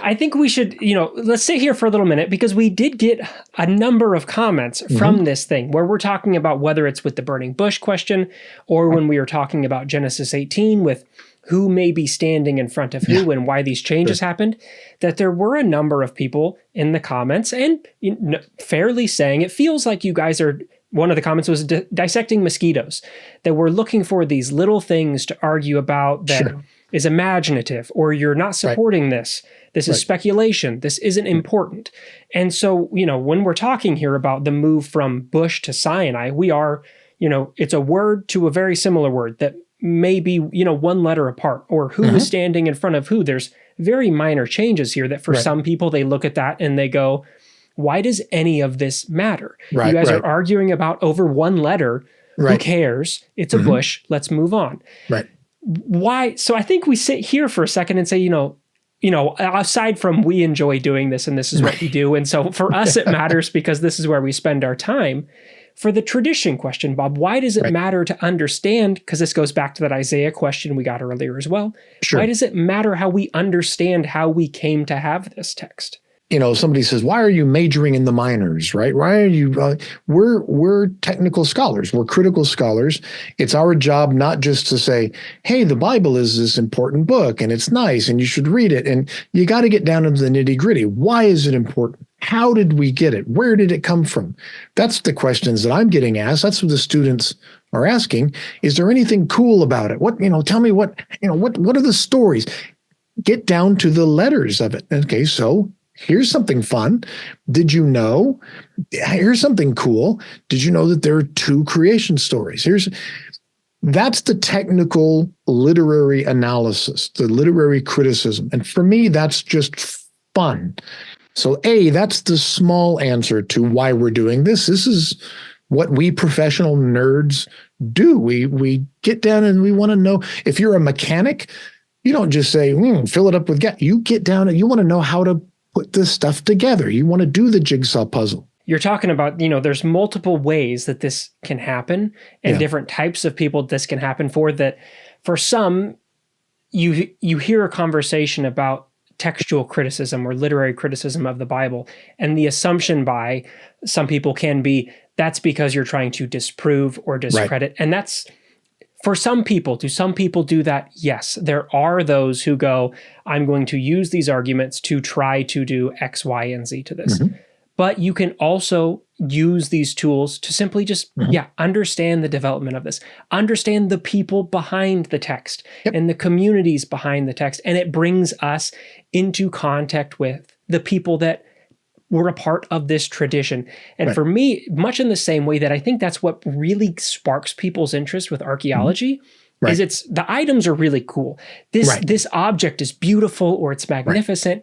I think we should, let's sit here for a little minute, because we did get a number of comments from this thing where we're talking about whether it's with the burning bush question or when we were talking about Genesis 18 with who may be standing in front of who and why these changes happened, that there were a number of people in the comments and fairly saying it feels like you guys are, one of the comments was dissecting mosquitoes, that we're looking for these little things to argue about that is imaginative, or you're not supporting this. This is speculation. This isn't important. And so, when we're talking here about the move from bush to Sinai, we are, it's a word to a very similar word that may be, one letter apart, or who is standing in front of who. There's very minor changes here that for some people, they look at that and they go, why does any of this matter? You guys are arguing about over one letter. Who cares? It's a bush. Let's move on. Why? So I think we sit here for a second and say, aside from we enjoy doing this and this is what we do. And so for us, it matters because this is where we spend our time. For the tradition question, Bob, why does it matter to understand, because this goes back to that Isaiah question we got earlier as well. Why does it matter how we understand how we came to have this text? Somebody says, why are you majoring in the minors, right? Why are you, we're technical scholars. We're critical scholars. It's our job not just to say, hey, the Bible is this important book and it's nice and you should read it. And you got to get down into the nitty gritty. Why is it important? How did we get it? Where did it come from? That's the questions that I'm getting asked. That's what the students are asking. Is there anything cool about it? Tell me what are the stories? Get down to the letters of it. Okay, so here's something fun. Did you know? Here's something cool. Did you know that there are 2 creation stories? That's the technical literary analysis, the literary criticism. And for me, that's just fun. So that's the small answer to why we're doing this. This is what we professional nerds do. We get down and we want to know. If you're a mechanic, you don't just say, fill it up with gas. You get down and you want to know how to put this stuff together. You want to do the jigsaw puzzle. You're talking about, there's multiple ways that this can happen and different types of people this can happen for. That for some, you hear a conversation about textual criticism or literary criticism of the Bible, and the assumption by some people can be that's because you're trying to disprove or discredit. And that's, for some people, do some people do that? Yes. There are those who go, I'm going to use these arguments to try to do X, Y, and Z to this. But you can also use these tools to simply just, understand the development of this, understand the people behind the text and the communities behind the text. And it brings us into contact with the people that were a part of this tradition. And for me, much in the same way that I think that's what really sparks people's interest with archaeology, is the items are really cool. This object is beautiful or it's magnificent.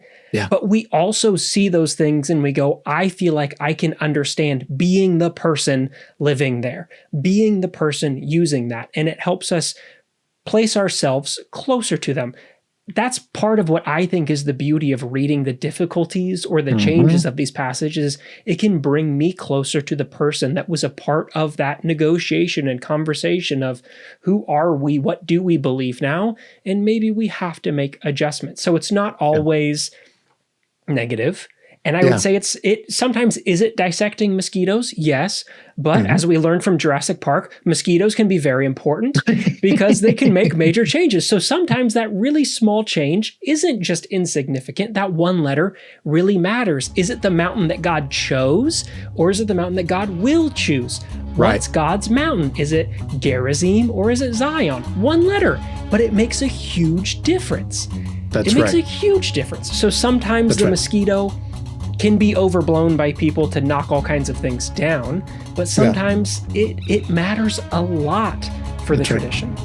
But we also see those things and we go, I feel like I can understand being the person living there, being the person using that. And it helps us place ourselves closer to them. That's part of what I think is the beauty of reading the difficulties or the changes of these passages. It can bring me closer to the person that was a part of that negotiation and conversation of who are we, what do we believe now, and maybe we have to make adjustments. So it's not always negative. And I would say sometimes, is it dissecting mosquitoes? Yes. But as we learned from Jurassic Park, mosquitoes can be very important because they can make major changes. So sometimes that really small change isn't just insignificant. That one letter really matters. Is it the mountain that God chose, or is it the mountain that God will choose? What's God's mountain? Is it Gerizim or is it Zion? One letter, but it makes a huge difference. It makes a huge difference. So sometimes the mosquito can be overblown by people to knock all kinds of things down, but sometimes it matters a lot for the tradition.